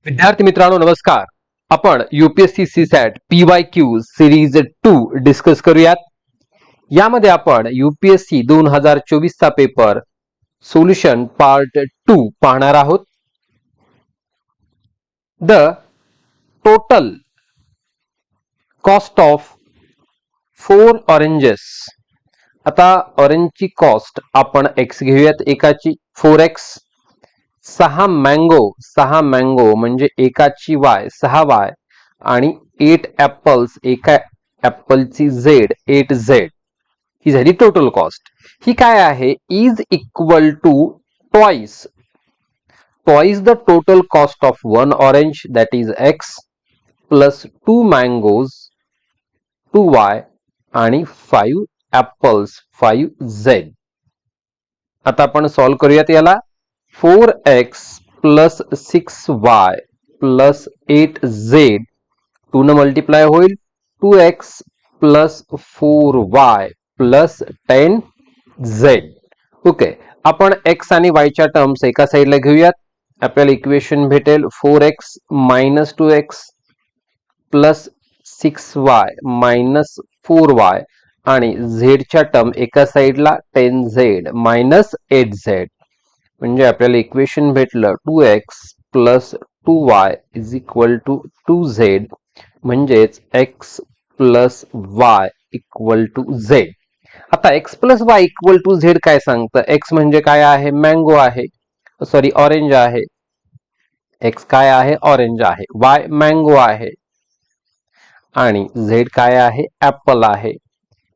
विद्यार्थी मित्रांनो नमस्कार. आपण UPSC CSAT PYQ series 2 discuss करूयात. यामध्ये आपण यूपीएससी 2024 चा पेपर सोल्युशन पार्ट 2 पाहणार आहोत. The total cost of 4 oranges. आता ऑरेंजची कॉस्ट आपण x घेऊयात, एकाची 4x. 6 मँगो म्हणजे एकाची y 6y आणि 8 ऍपल्स, एका ऍपलची z 8z. ही झाली टोटल कॉस्ट. ही काय आहे? Is equal to twice the total cost of 1 orange that is x plus 2 mangoes 2y आणि 5 ऍपल्स 5z. आता आपण सॉल्व करूयात याला. 4x plus 6y plus 8z 2 न मल्टिप्लाय होईल. 2x plus 4y plus 10z. Okay, आपण x आणि y च्या टर्म्स एका साईडला घेऊयात. आपल्याला इक्वेशन भेटेल 4x minus 2x plus 6y minus 4y आणि z च्या टर्म एका साईडला 10z मायनस 8z. म्हणजे आपल्याला इक्वेशन भेटलं 2x plus 2y is equal to 2z म्हणजेच x plus y equal to z. आता x plus y equal to z काय सांगतं? x म्हणजे काय आहे? मँगो आहे, सॉरी ऑरेंज आहे. x काय आहे? ऑरेंज आहे. y मँगो आहे आणि z काय आहे? ऍपल आहे.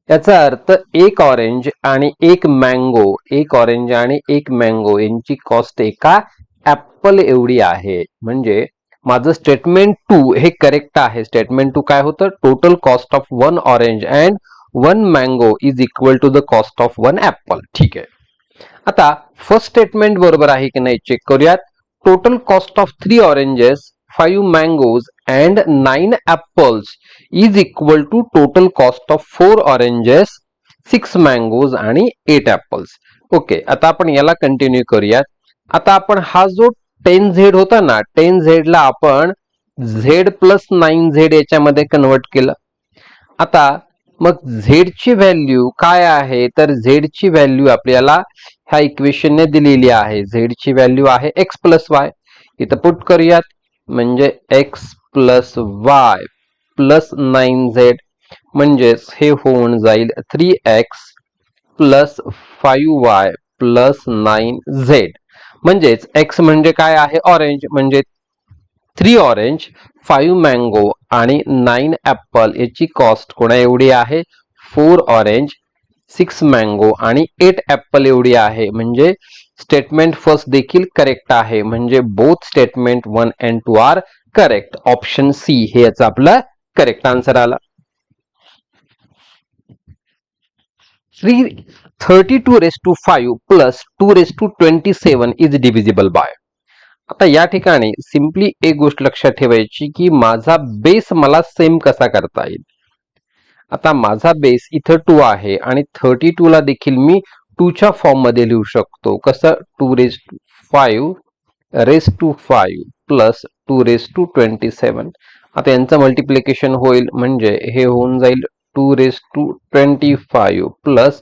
याचा अर्थ एक ऑरेंज आणि एक मँगो, एक ऑरेंज आणि एक मँगो यांची कॉस्ट एका ऍपल एवढी आहे. म्हणजे माझं स्टेटमेंट 2 हे करेक्ट आहे. स्टेटमेंट 2 काय होतं? Total cost of 1 orange and 1 mango is equal to the cost of 1 apple. ठीक आहे. आता फर्स्ट स्टेटमेंट बरोबर आहे की नाही चेक करूयात. Total cost of 3 oranges 5 mangoes and 9 apples is equal to total cost of 4 oranges 6 mangoes आणि 8 apples. Okay, आता आपण याला कंटिन्यू करूयात. आता आपण हा जो 10z होता ना, 10z ला आपण z प्लस 9z याच्यामध्ये कन्वर्ट केलं. आता मग z ची व्हॅल्यू काय आहे? तर z ची व्हॅल्यू आपल्याला ह्या इक्वेशनने दिलेली आहे. z ची व्हॅल्यू आहे x प्लस y. इथं पुट करूयात म्हणजे x plus y plus 9z म्हणजेच हे होऊन जाईल 3x plus 5y plus 9z. म्हणजेच x म्हणजे काय आहे? ऑरेंज, म्हणजे 3 ऑरेंज 5 मँगो आणि 9 ऍपल याची कॉस्ट कोणा एवढी आहे? 4 ऑरेंज 6 मँगो आणि 8 ऍपल एवढी आहे. म्हणजे स्टेटमेंट फर्स्ट देखील करेक्ट आहे. म्हणजे both statement 1 and 2 are correct. Option C हे याचा आपला करेक्ट आन्सर आला. 32 raised to 5 plus 2 raised to 27 is divisible by. आता या ठिकाणी सिंपली एक गोष्ट लक्षात ठेवायची की माझा बेस मला सेम कसा करता येईल. आता माझा बेस इथं 2 आहे आणि 32 ला देखील मी 2 च्या फॉर्म मध्ये लिहू शकतो. कसं? 2 raised to 5 raised to 5 plus 2 raised to 27. आता यांचं मल्टिप्लिकेशन होईल म्हणजे हे होऊन जाईल 2 raised to 25 plus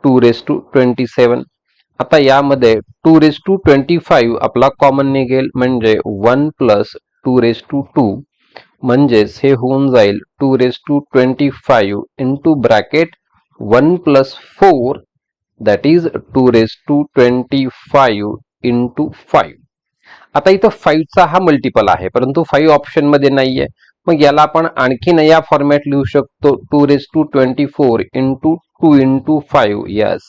2 raised to 27. आता यामध्ये 2 raised to 25 आपला कॉमन निघेल म्हणजे 1 प्लस 2 raised to 2 म्हणजेच हे होऊन जाईल 2 raised to 25 into bracket 1 plus 4 that is 2 raised to 25 into 5. आता इथं 5 चा हा मल्टिपल आहे परंतु 5 ऑप्शन मध्ये नाहीये. मग याला आपण आणखीन या फॉर्मॅट लिहू शकतो 2 raised to 24 into 2 into 5. Yes,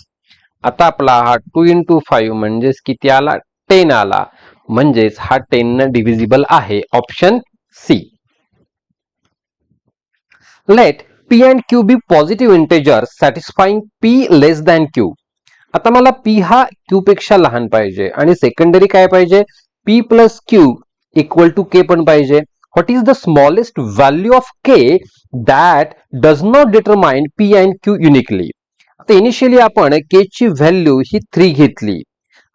आता आपला हा 2 इंटू 5 म्हणजेच किती आला? 10 आला. म्हणजेच हा 10 न डिव्हिजिबल आहे. Option C. Let p and q be positive integers satisfying p less than q. आता मला p हा q पेक्षा लहान पाहिजे आणि सेकंडरी काय पाहिजे? p plus q equal to k पण पाहिजे. What is the smallest value of k that does not determine p and q uniquely. आता इनिशियली आपण k ची व्हॅल्यू ही 3 घेतली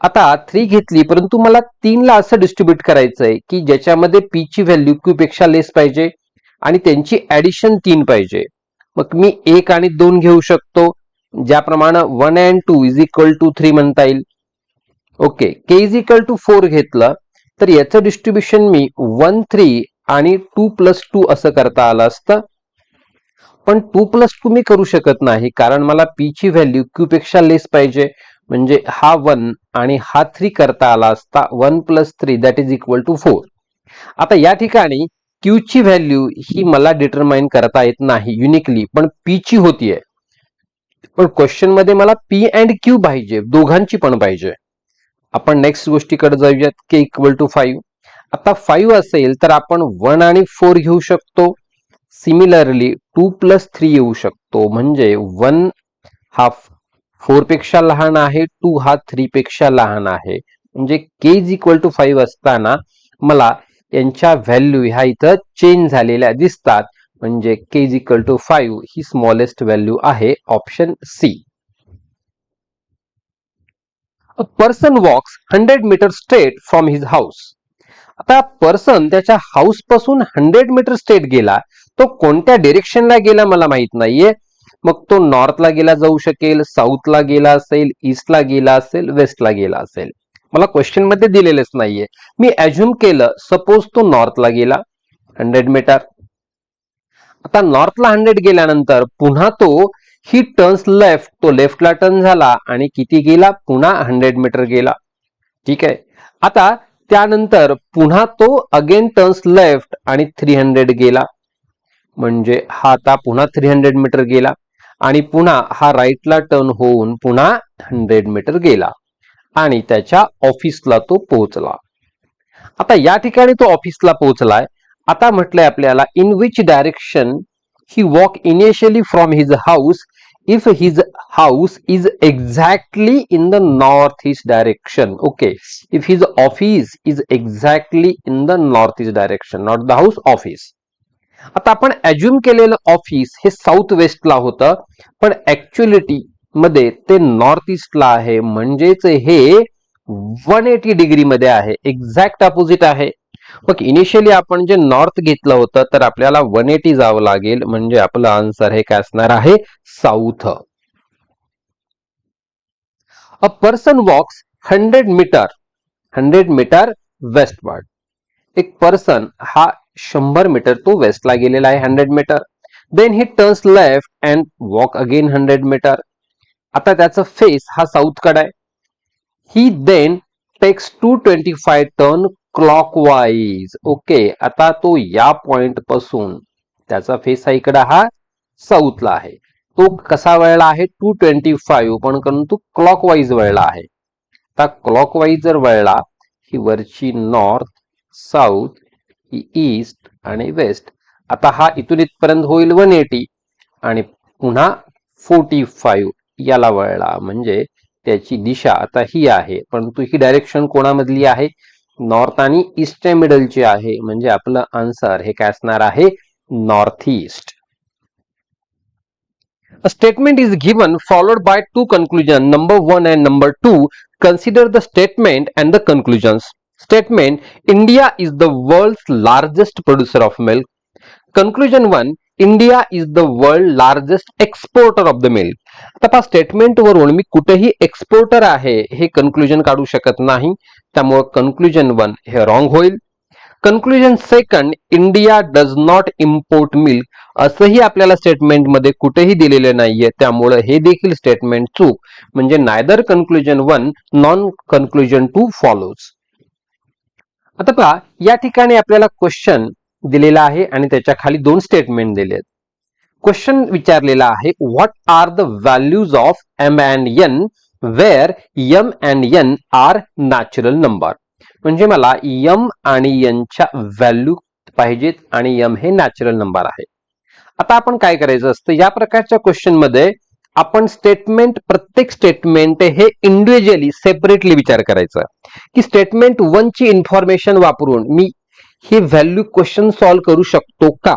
आता 3 घेतली, परंतु मला 3 ला असं डिस्ट्रीब्यूट करायचंय की ज्याच्यामध्ये पी ची व्हॅल्यू क्यू पेक्षा लेस पाहिजे आणि त्यांची ऍडिशन 3 पाहिजे. मग मी 1 आणि 2 घेऊ शकतो, ज्याप्रमाणे 1 and 2 इज इक्वल टू 3 म्हणता येईल. Okay, K is equal to 4 घेतलं तर याचं डिस्ट्रीब्युशन मी 1 3 आणि 2 प्लस 2 असं करता आलं असतं. पण 2 प्लस 2 मी करू शकत नाही, कारण मला पी ची व्हॅल्यू क्यू पेक्षा लेस पाहिजे. म्हणजे हा 1 आणि हा 3 करता आला असता. 1 plus 3 that is equal to 4. आता या ठिकाणी क्यू ची व्हॅल्यू ही मला डिटरमाइन करता येत नाही युनिकली, पण पी ची होतीये. पण क्वेश्चन मध्ये मला पी अँड क्यू पाहिजे, दोघांची पण पाहिजे. आपण नेक्स्ट गोष्टीकडे जाऊयात, के इक्वल टू 5. आता 5 असेल तर आपण 1 आणि 4 घेऊ शकतो. सिमिलरली 2 प्लस 3 येऊ शकतो, म्हणजे 1 हा 4 पेक्षा लहान आहे, 2 हा 3 पेक्षा लहान आहे. म्हणजे के इज इक्वल टू 5 असताना मला यांच्या व्हॅल्यू ह्या इथं चेंज झालेल्या दिसतात. म्हणजे के इज इक्वल टू 5 ही स्मॉलेस्ट व्हॅल्यू आहे, option C. A person walks 100 metre straight from his house. आता पर्सन त्याच्या हाऊस पासून 100 मीटर स्ट्रेट गेला, तो कोणत्या डिरेक्शनला गेला मला माहित नाहीये. मग तो नॉर्थला गेला जाऊ शकेल, साऊथला गेला असेल, ईस्टला गेला असेल, वेस्टला गेला असेल. मला क्वेश्चन मध्ये दिलेलेच नाहीये. मी अज्युम केलं, सपोज तो नॉर्थला गेला 100 मीटर. आता नॉर्थला 100 गेल्यानंतर पुन्हा तो ही टर्न्स लेफ्ट, तो लेफ्टला टर्न झाला आणि किती गेला, पुन्हा 100 मीटर गेला. ठीक आहे. आता त्यानंतर पुन्हा तो अगेन टर्न्स लेफ्ट आणि 300 गेला. म्हणजे हा आता पुन्हा 300 मीटर गेला आणि पुन्हा हा राईटला टर्न होऊन पुन्हा 100 मीटर गेला आणि त्याच्या ऑफिसला तो पोहोचला. आता या ठिकाणी तो ऑफिसला पोहोचलाय. आता म्हटलंय आपल्याला, in which direction he walk initially from his house if his house is exactly in the northeast direction. Okay, if his office is exactly in the northeast direction, not the house, office. आता आपण assume केलेलं office हे south वेस्टला होतं, पण actuality मध्ये ते north ईस्टला आहे. म्हणजेच हे 180 डिग्री मध्ये आहे, एक्झॅक्ट अपोजिट आहे. मग इनिशियली आपण जे नॉर्थ घेतलं होतं, तर आपल्याला 180 जावं लागेल. म्हणजे आपलं आन्सर हे काय असणार आहे, south. A person walks 100 metre westward. एक पर्सन हा 100 मीटर तो वेस्टला गेलेला आहे, 100 metre. Then he turns left and walk again 100 metre. आता त्याचा फेस हा साऊथ कडे आहे. He then takes 225 turn clockwise. Okay, आता तो या पॉइंट पासून त्याचा फेस हा इकडे हा साऊथला आहे. तो कसा वळला आहे, 225, पण परंतु क्लॉकवाईज वळला आहे. आता क्लॉकवाईज जर वळला, ही वरची नॉर्थ, साऊथ, ही ईस्ट आणि वेस्ट. आता हा इथून इथपर्यंत होईल 180 आणि पुन्हा 45 याला वळला. म्हणजे त्याची दिशा आता ही आहे, परंतु ही डायरेक्शन कोणामधली आहे, नॉर्थ आणि ईस्टच्या मिडलची आहे. म्हणजे आपलं आन्सर हे काय असणार आहे, north east. A statement is given followed by two conclusions, number 1 and number 2. Consider the statement and the conclusions. Statement: India is the world's largest producer of milk. Conclusion 1: India is the world's largest exporter of the milk. आता statement वरून मी कुठेही exporter आहे हे conclusion काढू शकत नाही, त्यामुळे conclusion 1 हे रॉंग होईल. Conclusion second: India does not import milk, असंही आपल्याला स्टेटमेंटमध्ये कुठेही दिलेले नाहीये, त्यामुळे हे देखील स्टेटमेंट चूक. म्हणजे neither conclusion 1 non conclusion 2 follows. आता पहा, या ठिकाणी आपल्याला क्वेश्चन दिलेला आहे आणि त्याच्या खाली दोन स्टेटमेंट दिले आहेत. क्वेश्चन विचारलेला आहे, what are the values of M and N where M and N are natural number. म्हणजे मला एम आणि एनच्या व्हॅल्यू पाहिजेत आणि एम हे नॅचरल नंबर आहे. आता आपण काय करायचं असतं, या प्रकारच्या क्वेश्चन मध्ये आपण स्टेटमेंट, प्रत्येक स्टेटमेंट हे इंडिव्हिज्युअली सेपरेटली विचार करायचा, की स्टेटमेंट 1 ची इन्फॉर्मेशन वापरून मी हे व्हॅल्यू क्वेश्चन सॉल्व्ह करू शकतो का.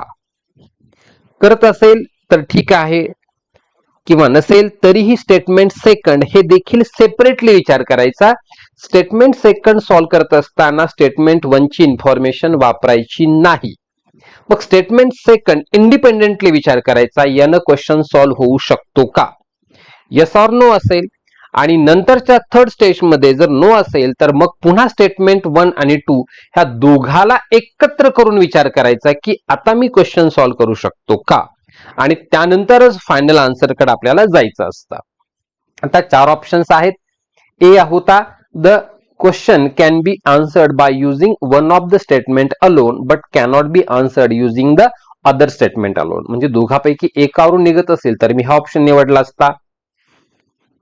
करत असेल तर ठीक आहे, किंवा नसेल तरीही स्टेटमेंट सेकंड हे देखील सेपरेटली विचार करायचा. स्टेटमेंट सेकंड सॉल्व्ह करत असताना स्टेटमेंट 1 ची इन्फॉर्मेशन वापरायची नाही. मग स्टेटमेंट सेकंड इंडिपेंडेंटली विचार करायचा, यानं क्वेश्चन सॉल्व्ह होऊ शकतो का? येस ऑर नो असेल आणि नंतरच्या थर्ड स्टेजमध्ये जर नो असेल तर मग पुन्हा स्टेटमेंट 1 आणि 2 ह्या दोघाला एकत्र करून विचार करायचा की आता मी क्वेश्चन सॉल्व्ह करू शकतो का, आणि त्यानंतरच फायनल आन्सर कडे आपल्याला जायचं असतं. आता 4 ऑप्शन्स आहेत. ए होता the question can be answered by using one of the statement alone but cannot be answered using the other statement alone. म्हणजे दोघांपैकी एकावरून निघत असेल तर मी हा ऑप्शन निवडला असता.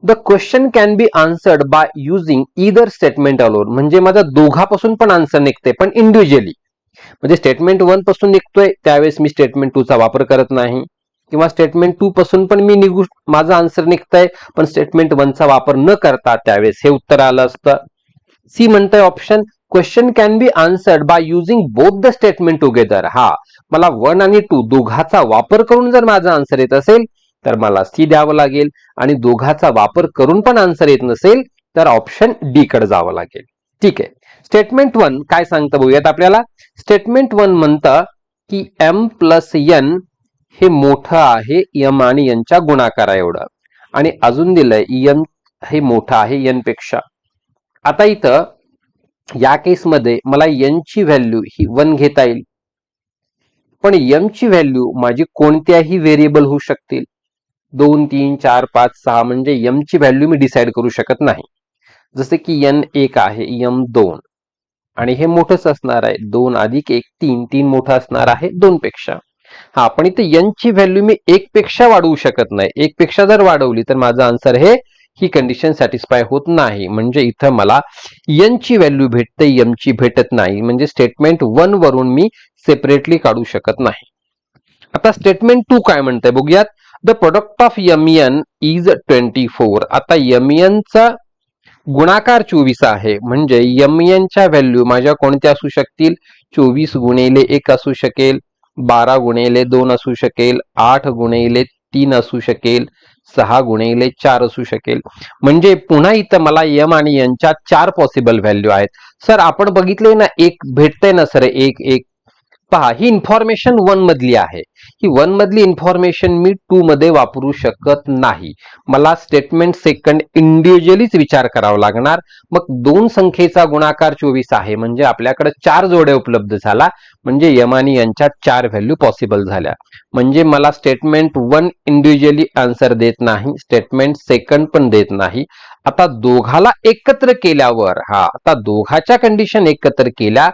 The question can be answered by using either statement alone, म्हणजे माझा दोघापासून पण आन्सर निघते पण इंडिव्हिज्युअली. म्हणजे स्टेटमेंट 1 पासून निघतोय त्यावेळेस मी स्टेटमेंट 2 चा वापर करत नाही, किंवा स्टेटमेंट 2 पासून पण मी माझा आन्सर निघतंय पण स्टेटमेंट 1 चा वापर न करता त्यावेळेस हे उत्तर आलं असतं. सी म्हणतंय option question can be answered by using both the statement together. हा, मला 1 आणि 2 दोघाचा वापर करून जर माझा आन्सर येत असेल तर मला सी द्यावं लागेल, आणि दोघाचा वापर करून पण आन्सर येत नसेल तर ऑप्शन डी कडे जावं लागेल. ठीक आहे. स्टेटमेंट 1 काय सांगतं बघूयात आपल्याला. स्टेटमेंट 1 म्हणतं की एम प्लस एन हे मोठं आहे एम आणि एनच्या गुणाकारा एवढं, आणि अजून दिलंय एम हे मोठं आहे एन पेक्षा. आता इथं या केसमध्ये मला एन ची व्हॅल्यू ही 1 घेता येईल, पण एम ची व्हॅल्यू माझी कोणत्याही व्हेरिएबल होऊ शकतील. 2, 3, 4, 5, 6 म्हणजे एम ची व्हॅल्यू मी डिसाइड करू शकत नाही. जसे की एन 1 आहे, एम 2, आणि हे मोठंच असणार आहे. 2 अधिक 1 3, 3 मोठं असणार आहे 2 पेक्षा. हा, पण इथे एन ची व्हॅल्यू मी 1 पेक्षा वाढवू शकत नाही. 1 पेक्षा जर वाढवली तर माझा आन्सर हे ही कंडिशन सॅटिस्फाय होत नाही. म्हणजे इथं मला एन ची व्हॅल्यू भेटते, एम ची भेटत नाही. म्हणजे स्टेटमेंट 1 वरून मी सेपरेटली काढू शकत नाही. आता स्टेटमेंट 2 काय म्हणतंय बघूयात. The product of M N is 24. आता एम एन चा गुणाकार 24 आहे, म्हणजे एम एन च्या व्हॅल्यू माझ्या कोणत्या असू शकतील. 24 गुणिले 1 असू शकेल, 12 गुणिले 2 असू शकेल, 8 गुणिले 3 असू शकेल, 6 गुणिले 4 असू शकेल. म्हणजे पुन्हा इथं मला एम आणि एन च्या 4 पॉसिबल व्हॅल्यू आहेत. सर आपण बघितले ना, एक भेटतंय ना सर, एक एक पहा, ही इन्फॉर्मेशन 1 मधली आहे. ही 1 मधली इन्फॉर्मेशन मी 2 मध्ये वापरू शकत नाही. मला स्टेटमेंट सेकंड इंडिव्हिज्युअलीच विचार करावा लागणार. मग 2 संख्येचा गुणाकार 24 आहे, म्हणजे आपल्याकडे 4 जोड्या उपलब्ध झाला, म्हणजे एम आणि यांच्या 4 व्हॅल्यू पॉसिबल झाल्या. म्हणजे मला स्टेटमेंट 1 इंडिव्हिज्युअली आन्सर देत नाही, स्टेटमेंट सेकंड पण देत नाही. आता दोघाला एकत्र केल्यावर, हा, आता दोघाच्या कंडिशन एकत्र केल्या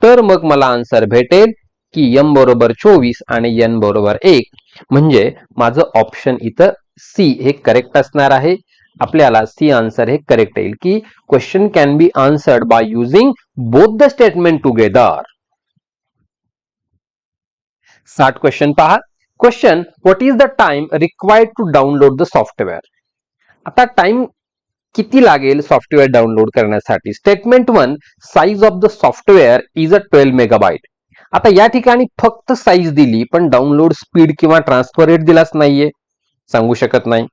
तर मग मला आन्सर भेटेल की एम बरोबर 24 आणि एन बरोबर 1. म्हणजे माझं ऑप्शन इथं सी हे करेक्ट असणार आहे. आपल्याला सी आन्सर हे करेक्ट येईल की question can be answered by using both the statement together. 60 question पहा. Question what is the time required to download the software. आता टाइम किती लागेल सॉफ्टवेअर डाउनलोड करण्यासाठी. Statement 1 size of the software is 12 megabyte. आता या ठिकाणी फक्त size दिली पण डाउनलोड स्पीड किंवा ट्रान्सफर रेट दिलाच नाहीये, सांगू शकत नाही.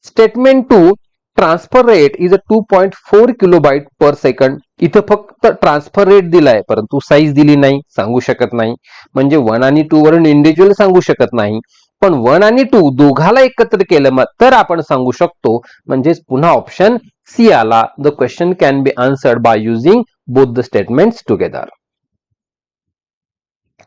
Statement 2 transfer rate is 2.4 kilobyte per second. इथं फक्त ट्रान्सफर रेट दिलाय परंतु साईज दिली नाही, सांगू शकत नाही. म्हणजे 1 आणि 2 वरून इंडिव्हिज्युअल सांगू शकत नाही, पण 1 आणि 2 दोघाला एकत्र केलं तर आपण सांगू शकतो. म्हणजेच पुन्हा ऑप्शन सी आला. The question can be answered by using both the statements together.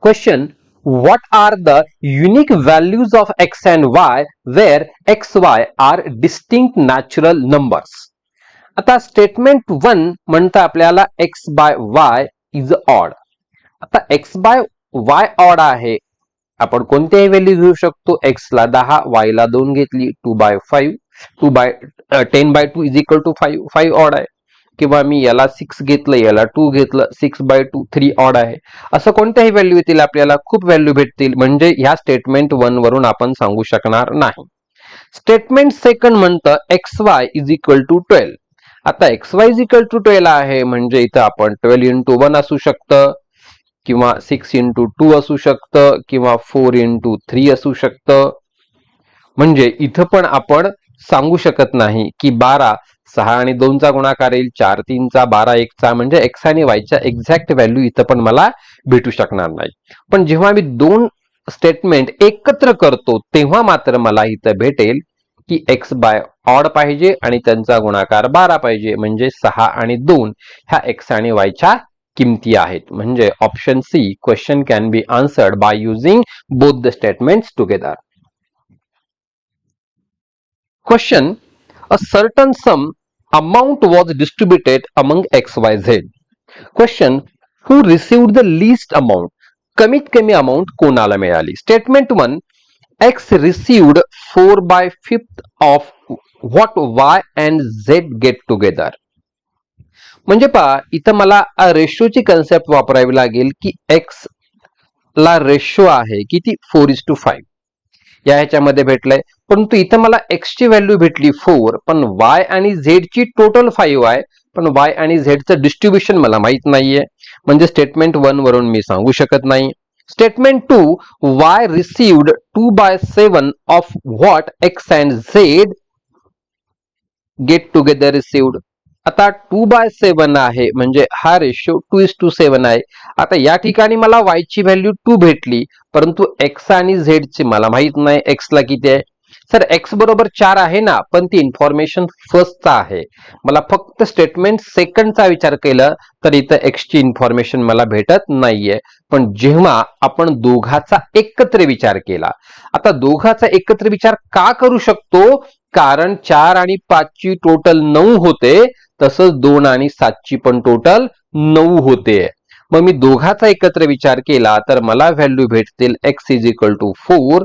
Question: What are the unique values of x and y where x, y are distinct natural numbers? आता स्टेटमेंट 1 म्हणतं आपल्याला x by y is odd. आता x by y odd आहे. आपण कोणत्याही value घेऊ शकतो. x ला 10, y ला 2 घेतली, 2 by 5, 10 by 2 is equal to 5, 5 odd आहे. किंवा मी याला 6 घेतलं, याला 2 घेतलं, 6 by 2 3 ऑड आहे. असं कोणत्याही व्हॅल्यू येतील आपल्याला खूप व्हॅल्यू भेटतील. म्हणजे ह्या स्टेटमेंट 1 वरून आपण सांगू शकणार नाही. स्टेटमेंट सेकंड म्हणतं X Y is equal to 12. आता X Y is equal to 12 आहे, म्हणजे इथं आपण 12 into 1 असू शकतं, किंवा 6 into 2 असू शकतं, किंवा 4 into 3 असू शकतं. म्हणजे इथं पण आपण सांगू शकत नाही की 12 6 आणि 2 चा गुणाकार येईल, 4 3 चा 12 1 चा, म्हणजे एक्स आणि वायच्या एक्झॅक्ट व्हॅल्यू इथं पण मला भेटू शकणार नाही. पण जेव्हा मी दोन स्टेटमेंट एकत्र करतो तेव्हा मात्र मला इथं भेटेल की एक्स बाय ऑड पाहिजे आणि त्यांचा गुणाकार 12 पाहिजे, म्हणजे 6 आणि 2 ह्या एक्स आणि वायच्या किमती आहेत. म्हणजे option C, question can be answered by using both the statements together. Question: a certain sum amount was distributed among XYZ. Question: who received the least amount? कमीत कमी अमाउंट कोणाला मिळाली? Statement 1, X received 4/5 of what Y and Z get together. म्हणजे पहा, इथं मला रेशोची concept वापरावी लागेल की X ला रेशो आहे किती, 4:5 या ह्याच्यामध्ये भेटलंय. परंतु इथं मला एक्स ची व्हॅल्यू भेटली 4, पण वाय आणि झेड ची टोटल 5 आहे, पण वाय आणि झेडचं डिस्ट्रीब्युशन मला माहित नाहीये, म्हणजे स्टेटमेंट 1 वरून मी सांगू शकत नाही. Statement 2, Y received 2/7 of what x and Z get together received. आता 2/7 आहे, म्हणजे हा रेशो 2:7 आहे. आता या ठिकाणी मला y ची व्हॅल्यू 2 भेटली, परंतु x आणि z ची मला माहित नाही x ला किती आहे. सर x बरोबर 4 आहे ना, पण ती इन्फॉर्मेशन फर्स्टचा आहे. मला फक्त स्टेटमेंट सेकंडचा विचार केला तर इथं x ची इन्फॉर्मेशन मला भेटत नाहीये. पण जेव्हा आपण दोघाचा एकत्र विचार केला, आता दोघाचा एकत्र विचार का करू शकतो, कारण 4 आणि 5 ची टोटल 9 होते, तसंच 2 आणि 7 ची पण टोटल 9 होते. मग मी दोघाचा एकत्र विचार केला तर मला व्हॅल्यू भेटतील x is equal to 4,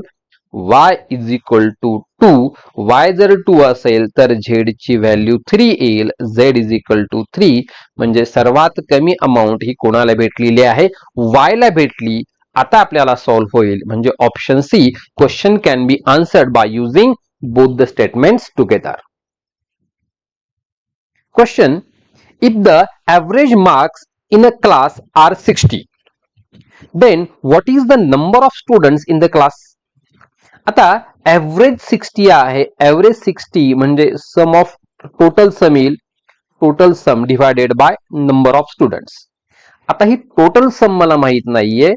y is equal to 2. y जर 2 असेल तर z ची व्हॅल्यू 3 येईल, z इज इक्वल टू 3. म्हणजे सर्वात कमी अमाऊंट ही कोणाला भेटलेली आहे, y ला भेटली. आता आपल्याला सॉल्व्ह होईल, म्हणजे option C, question can be answered by using both the statements together. Question: if the average marks in a class are 60, then what is the number of students in the class? आता average 60 आहे, average 60 म्हणजे sum of total sum येईल, total sum divided by number of students. आता ही total sum मला माहित नाहीये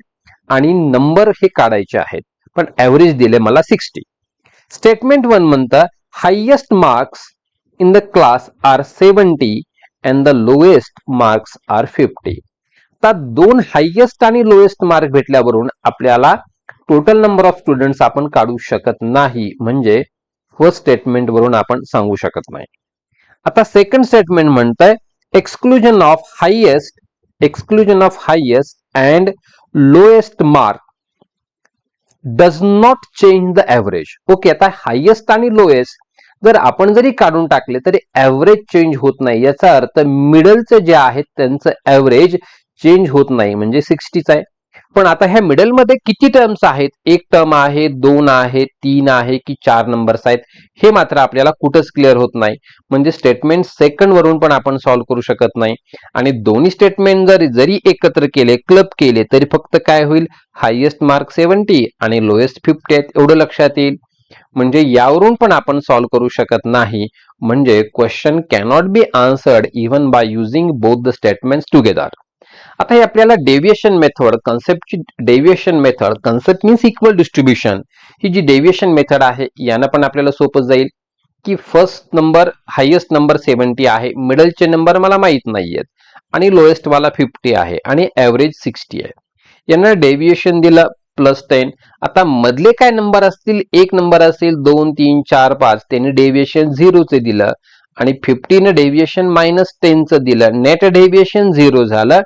आणि number हे काढायचे आहेत, पण average दिले मला 60. स्टेटमेंट 1 म्हणता highest marks in the class are 70 and the lowest marks are 50. तर दोन हायेस्ट आणि लोएस्ट मार्क भेटल्यावरून आपल्याला टोटल नंबर ऑफ स्टुडंट्स आपण काढू शकत नाही, म्हणजे फर्स्ट स्टेटमेंट वरून आपण सांगू शकत नाही. आता सेकंड स्टेटमेंट म्हणतंय exclusion of highest and lowest mark does not change the average. Okay, आता हायेस्ट आणि लोएस्ट जर आपण जरी काढून टाकले तरी ऍव्हरेज चेंज होत नाही. याचा अर्थ मिडलचे जे आहेत त्यांचं ऍव्हरेज चेंज होत नाही, म्हणजे 60च आहे. पण आता ह्या मिडल मध्ये किती टर्म्स आहेत, एक टर्म आहे, 2 आहे, 3 आहे की 4 नंबर्स आहेत, हे मात्र आपल्याला कुठंच क्लिअर होत नाही. म्हणजे स्टेटमेंट सेकंड वरून पण आपण सॉल्व्ह करू शकत नाही. आणि दोन्ही स्टेटमेंट जरी एकत्र केले, क्लब केले, तरी फक्त काय होईल, हायेस्ट मार्क 70 आणि लोएस्ट 50 आहेत, एवढं लक्षात येईल. म्हणजे यावरून पण आपण सॉल्व्ह करू शकत नाही. म्हणजे question cannot be answered even by using both the statements together. आता हे आपल्याला डेव्हिएशन मेथड, कन्सेप्टची deviation method, concept means equal distribution, ही जी डेव्हिएशन मेथड आहे यानं पण आपल्याला सोपं जाईल की फर्स्ट नंबर हायेस्ट नंबर 70 आहे, मिडलचे नंबर मला माहित नाहीयेत आणि लोएस्ट वाला 50 आहे आणि ऍव्हरेज 60 आहे. यांना डेव्हिएशन दिलं +10. आता मधले काय नंबर असतील, एक नंबर असेल 2 3 4 5, त्यांनी डेव्हिएशन 0 चे दिलं आणि 50 ने डेव्हिएशन -10 चं दिलं, नेट डेव्हिएशन 0 झालं.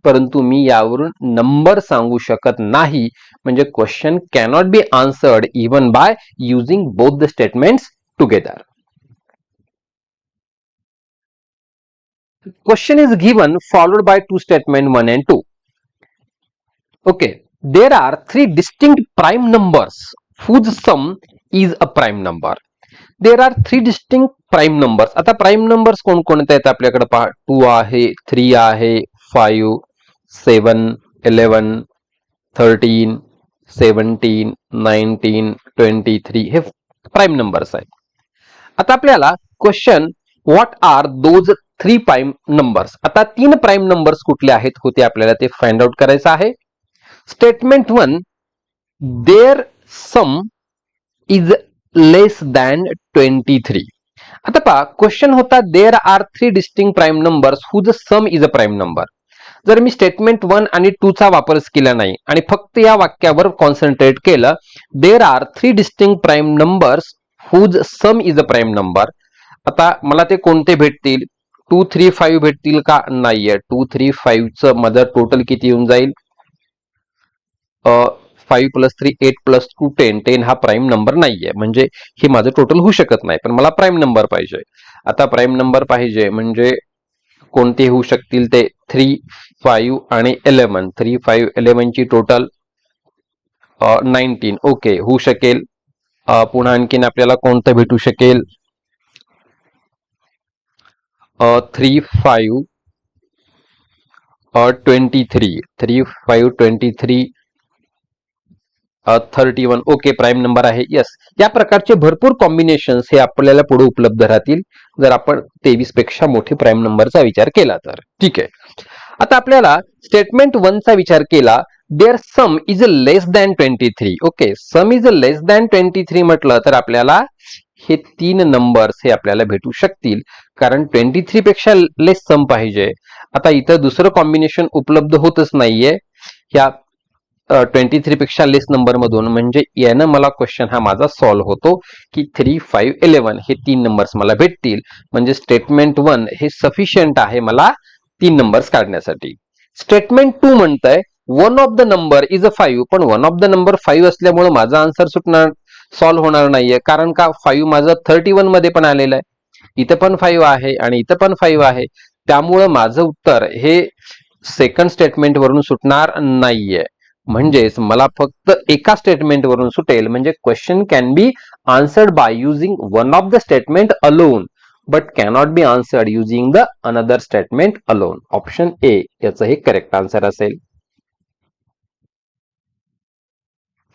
परंतु मी यावरून नंबर सांगू शकत नाही, म्हणजे question cannot be answered even by using both the statements together. Question is given followed by two statement 1 and 2. Okay, there are three distinct prime numbers whose sum is a prime number. There are three distinct prime numbers. आता prime numbers कोणकोणते आहेत आपल्याकडे पहा, 2 आहे, 3 आहे, 5, 7, 11, 13, 17, 19, 23 हे prime numbers आहेत. आता आपल्याला question what are those 3 prime numbers. आता 3 प्राईम नंबर्स कुठले आहेत होते आपल्याला ते फाइंड आउट करायचं आहे. Statement 1, their sum is less than 23. आता पहा क्वेश्चन होता there are 3 distinct prime numbers whose sum is a prime number. जर मी स्टेटमेंट 1 आणि 2 चा वापरच केला नाही आणि फक्त या वाक्यावर कॉन्सन्ट्रेट केलं, there are 3 distinct prime numbers whose sum is a prime number. आता मला ते कोणते भेटतील? 2, 3, 5 भेटतील का? नाहीये. 2, 3, 5 चं माझं टोटल किती येऊन जाईल? 5 + 3 8 + 2 10. 10 हा प्राईम नंबर नाहीये, म्हणजे हे माझं टोटल होऊ शकत नाही. पण मला प्राईम नंबर पाहिजे. आता प्राईम नंबर पाहिजे म्हणजे कोणते होऊ शकतील ते? 3, 5 आणि 11. 3, 5, 11 ची टोटल 19. ओके, होऊ शकेल. पुन्हा आणखीन आपल्याला कोणतं भेटू शकेल? 3, 5 23. 3, 5, 23 31. ओके, प्राईम नंबर आहे. यस, या प्रकारचे भरपूर कॉम्बिनेशन्स हे आपल्याला पुढे उपलब्ध राहतील जर आपण 23 पेक्षा मोठे प्राईम नंबरचा विचार केला तर. ठीक आहे. आता आपल्याला स्टेटमेंट 1 चा विचार केला, their sum is less than 23. Okay, sum is less than 23 म्हटलं तर आपल्याला हे 3 नंबर्स हे आपल्याला भेटू शकतील, कारण 23 पेक्षा लेस सम पाहिजे. आता इथं दुसरं कॉम्बिनेशन उपलब्ध होतच नाहीये या 23 पेक्षा लेस नंबर मधून, म्हणजे यानं मला क्वेश्चन हा माझा सॉल्व्ह होतो की 3, 5, 11 हे 3 नंबर्स मला भेटतील. म्हणजे स्टेटमेंट 1 हे सफिशियंट आहे मला 3 नंबर्स काढण्यासाठी. स्टेटमेंट 2 म्हणतंय one of the number is a 5, पण वन ऑफ द नंबर 5 असल्यामुळे माझा आन्सर सॉल्व्ह होणार नाहीये. कारण का? 5 माझं 31 मध्ये पण आलेलं आहे, इथं पण 5 आहे आणि इथं पण 5 आहे. त्यामुळं माझं उत्तर हे सेकंड स्टेटमेंट वरून सुटणार नाहीये. म्हणजेच मला फक्त एका स्टेटमेंट वरून सुटेल. म्हणजे question can be answered by using one of the statement alone, but cannot be answered using the another statement alone. Option A याचं हे करेक्ट आन्सर असेल.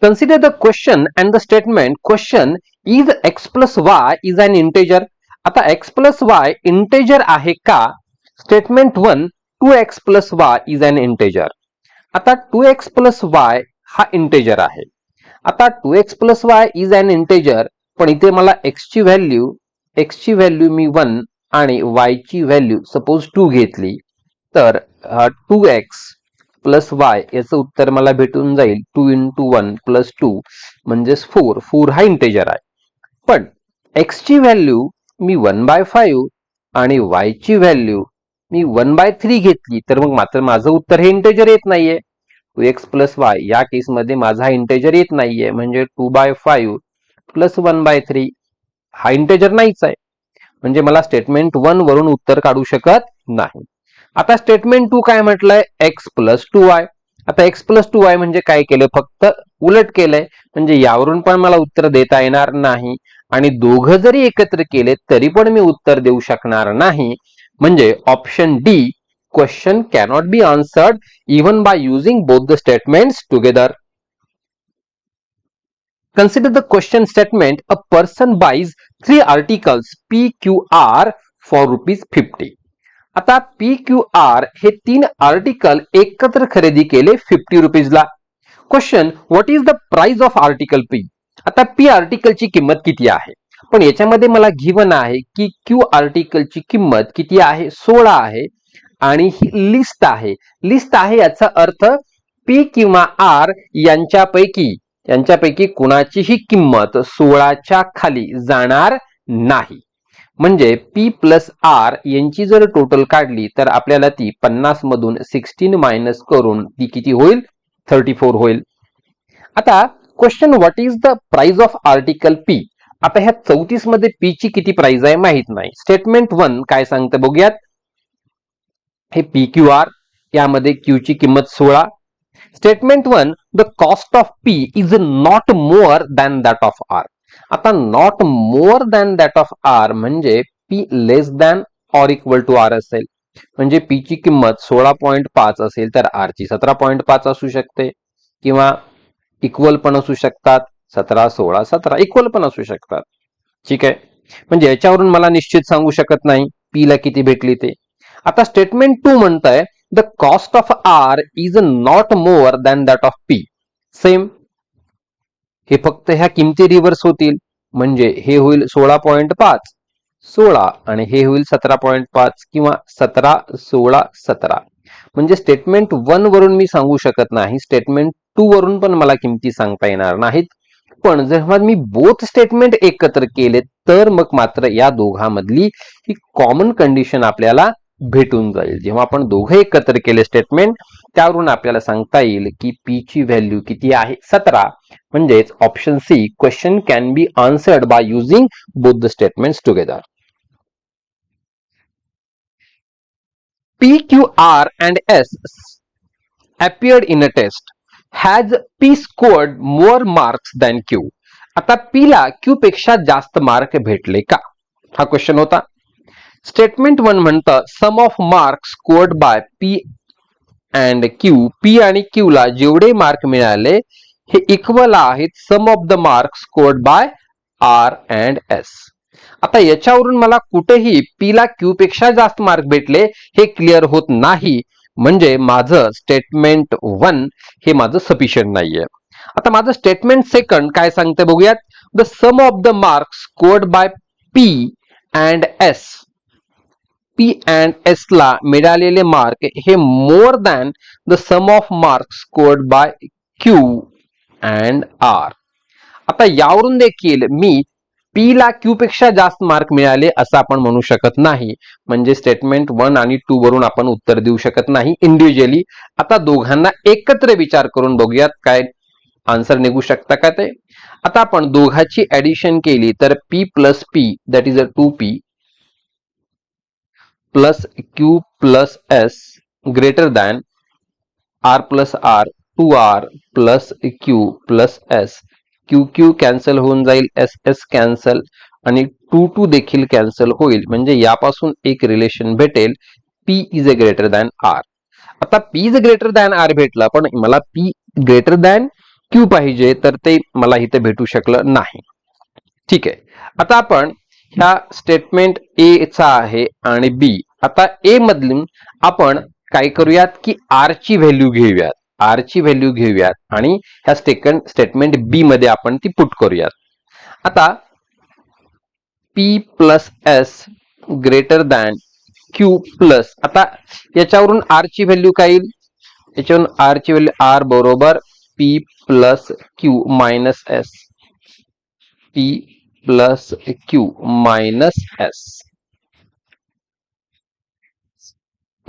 Consider the question and the statement. Question is x plus y is an integer. आता x plus y integer आहे का? Statement 1, 2x plus y is an integer. आता 2x plus y हा integer आहे. आता 2x plus y is an integer, पण इथे मला x ची व्हॅल्यू मी 1 आणि y ची व्हॅल्यू सपोज 2 घेतली, तर 2x प्लस वाय याचं उत्तर मला भेटून जाईल 2 × 1 + 2 म्हणजेच 4. 4 हा इंटेजर आहे. पण x ची व्हॅल्यू मी 1/5 आणि y ची व्हॅल्यू मी 1/3 घेतली, तर मग मात्र माझं उत्तर हे इंटेजर येत नाहीये. 2x + y या केसमध्ये माझा इंटेजर येत नाहीये, म्हणजे 2/5 + 1/3 हा इंटेजर नाहीच आहे. म्हणजे मला स्टेटमेंट 1 वरून उत्तर काढू शकत नाही. आता स्टेटमेंट 2 काय म्हटलंय? x + 2y. आता x + 2y म्हणजे काय केलं? फक्त उलट केलंय, म्हणजे यावरून पण मला उत्तर देता येणार नाही आणि दोघं जरी एकत्र केले तरी पण मी उत्तर देऊ शकणार नाही. म्हणजे option D, question cannot be answered even bye using both the statements together. Consider the question statement. A person buys 3 articles PQR for ₹50. आता PQR हे 3 आर्टिकल एकत्र खरेदी केले 50 रुपीजला. Question, what is the price of article P? आता P आर्टिकलची किंमत किती आहे? पण याच्यामध्ये मला गिवन आहे की Q आर्टिकलची किंमत किती आहे? 16 आहे आणि ही लिस्ट आहे. लिस्ट आहे याचा अर्थ P किंवा R यांच्यापैकी कुणाचीही किंमत 16च्या खाली जाणार नाही. म्हणजे P + R यांची जर टोटल काढली तर आपल्याला ती 50 मधून 16 मायनस करून ती किती होईल? 34 होईल. आता question, what is the price of article P? आता ह्या 34 मध्ये P ची किती प्राइस आहे माहित नाही. स्टेटमेंट 1 काय सांगतं बघूयात. हे PQR, यामध्ये Q ची किंमत 16. Statement 1, the cost of P is not more than that of R. आता not more than that of R म्हणजे P less than or equal to R असेल. म्हणजे P ची किंमत 16.5 असेल तर R ची 17.5 असू शकते, किंवा इक्वल पण असू शकतात. 17, 16, 17 इक्वल पण असू शकतात. ठीक आहे. म्हणजे याच्यावरून मला निश्चित सांगू शकत नाही पी ला किती भेटली ते. आता स्टेटमेंट 2 म्हणताय the cost of R is not more than that of P. Same, हे फक्त ह्या किमती रिव्हर्स होतील, म्हणजे हे होईल 16.5 16 आणि हे होईल 17.5 किंवा 17 16 17. म्हणजे स्टेटमेंट 1 वरून मी सांगू शकत नाही, स्टेटमेंट 2 वरून पण मला किमती सांगता येणार नाहीत. पण जेव्हा मी बोथ स्टेटमेंट एकत्र केले तर मग मात्र या दोघांमधली ही कॉमन कंडिशन आपल्याला भेटून जाईल. जेव्हा आपण दोघे एकत्र केले स्टेटमेंट, त्यावरून आपल्याला सांगता येईल की पी ची व्हॅल्यू किती आहे 17. म्हणजेच option C, question can be answered by using both the statements together. P, Q, R and S appeared in a test. Has P scored more marks than Q? आता P ला Q पेक्षा जास्त mark भेटले का, हा question होता. Statement 1 म्हणतं sum of marks scored by P and Q. P आणि Q ला जेवढे मार्क मिळाले हे इक्वल आहेत sum of the marks scored by R and S. आता याच्यावरून मला कुठेही P ला Q पेक्षा जास्त मार्क भेटले हे क्लिअर होत नाही, म्हणजे माझं स्टेटमेंट 1 हे माझं सफिशियंट नाहीये. आता माझं स्टेटमेंट सेकंड काय सांगते बघूयात. The sum of the marks scored by P and S. P and S ला मिळालेले मार्क हे more than the sum of marks scored by Q and R. आता यावरून देखील मी P ला Q पेक्षा जास्त मार्क मिळाले असं आपण म्हणू शकत नाही, म्हणजे स्टेटमेंट 1 आणि 2 वरून आपण उत्तर देऊ शकत नाही इंडिव्हिज्युअली. आता दोघांना एकत्र विचार करून बघूयात काय आन्सर निघू शकता का ते. आता आपण दोघांची ऍडिशन केली तर P plus P that is a 2P plus Q plus S greater than R plus R 2R plus Q plus S. Q Q cancel होऊन जाईल, एस एस कॅन्सल आणि 2 देखील कॅन्सल होईल, म्हणजे यापासून एक रिलेशन भेटेल P is a greater than R. आता P is greater than R भेटला, पण मला P ग्रेटर दॅन Q पाहिजे, तर ते मला इथे भेटू शकलं नाही. ठीक आहे, आता आपण ह्या स्टेटमेंट ए चा आहे आणि बी. आता ए मधून आपण काय करूयात की R ची व्हॅल्यू घेऊयात, R ची व्हॅल्यू घेऊयात आणि ह्या स्टेटमेंट बी मध्ये आपण ती पुट करूयात. आता P plus S greater than Q plus, आता याच्यावरून R ची व्हॅल्यू काय येईल, याच्यावरून R ची व्हॅल्यू R बरोबर P plus Q minus S. P plus Q minus S.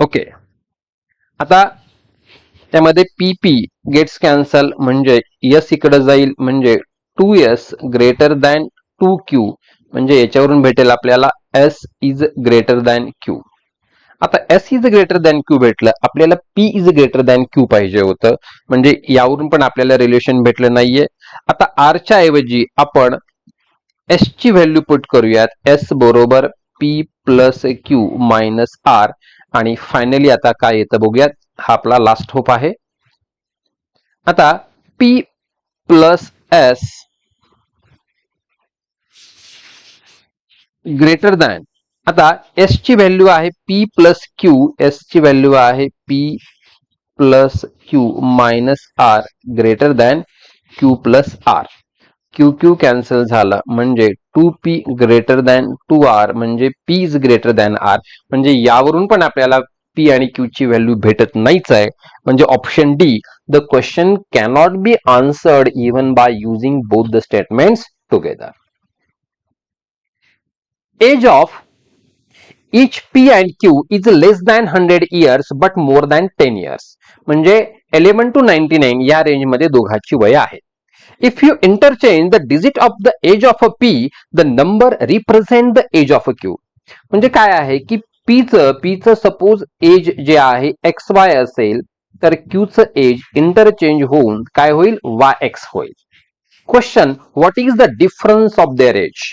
Okay, आता त्यामध्ये PP गेट्स कॅन्सल, म्हणजे S इकडे जाईल, म्हणजे 2S ग्रेटर दॅन 2Q, म्हणजे याच्यावरून भेटेल आपल्याला S is greater than Q. आता S is greater than Q भेटलं, आपल्याला P is greater than Q पाहिजे होतं, म्हणजे यावरून पण आपल्याला रिलेशन भेटलं नाहीये. आता R च्या ऐवजी आपण S ची व्हॅल्यू पुट करूयात, S बरोबर P plus Q minus R आणि फायनली आता काय येतं बघूयात, हा आपला लास्ट होप आहे. आता P plus S greater than, आता S ची व्हॅल्यू आहे P प्लस Q, S ची व्हॅल्यू आहे P plus Q minus R greater than Q plus R. Q Q cancel झाला, म्हणजे 2P ग्रेटर दॅन 2R, म्हणजे P is greater than R. म्हणजे यावरून पण आपल्याला P आणि Q ची व्हॅल्यू भेटत नाहीच आहे, म्हणजे option D, the question cannot be answered even by using both the statements together. Age of each P and Q is less than 100 years but more than 10 years. म्हणजे 11 to 99 या range मध्ये दोघांची वय आहे. If you interchange the digit of the age of a P, the number represent the age of a Q. म्हणजे काय आहे की P चं सपोज एज जे आहे XY असेल, तर Q चं एज इंटरचेंज होऊन काय होईल, YX होईल. Question, what is the difference of their age.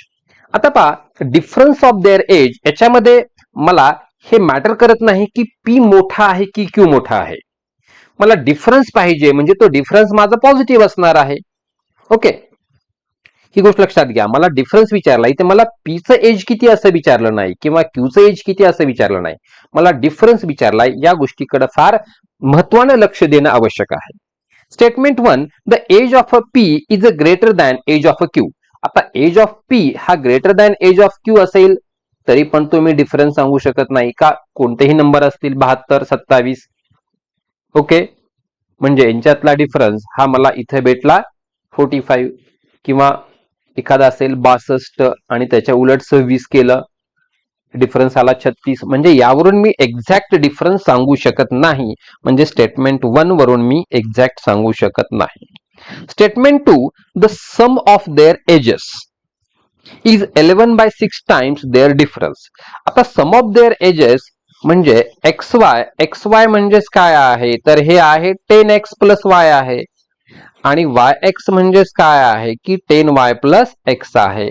आता पहा, डिफरन्स ऑफ देअर एज याच्यामध्ये मला हे मॅटर करत नाही की P मोठा आहे की Q मोठा आहे, मला डिफरन्स पाहिजे, म्हणजे तो डिफरन्स माझा पॉझिटिव्ह असणार आहे. ओके, ही गोष्ट लक्षात घ्या. मला डिफरन्स विचारला, इथे मला पीचं एज किती असं विचारलं नाही किंवा क्यूचं एज किती असं विचारलं नाही, मला डिफरन्स विचारलाय. या गोष्टीकडे फार महत्वानं लक्ष देणं आवश्यक आहे. Statement 1, the age of a P is a greater than age of a Q. आता एज ऑफ पी हा greater than age of Q असेल तरी पण तुम्ही डिफरन्स सांगू शकत नाही का? कोणतेही नंबर असतील 72, 27, ओके, म्हणजे यांच्यातला डिफरन्स हा मला इथे भेटला 45, किंवा एखादा असेल 62 आणि त्याच्या उलट 26 केलं, डिफरन्स आला 36. म्हणजे यावरून मी एक्झॅक्ट डिफरन्स सांगू शकत नाही, म्हणजे स्टेटमेंट 1 वरून मी एक्झॅक्ट सांगू शकत नाही. Statement 2, the sum of their ages is 11/6 times their difference. आता सम ऑफ देअर एजेस म्हणजे XY म्हणजेच काय आहे, तर हे आहे 10x प्लस वाय आहे, आणि YX म्हणजेच काय आहे की 10y प्लस x आहे.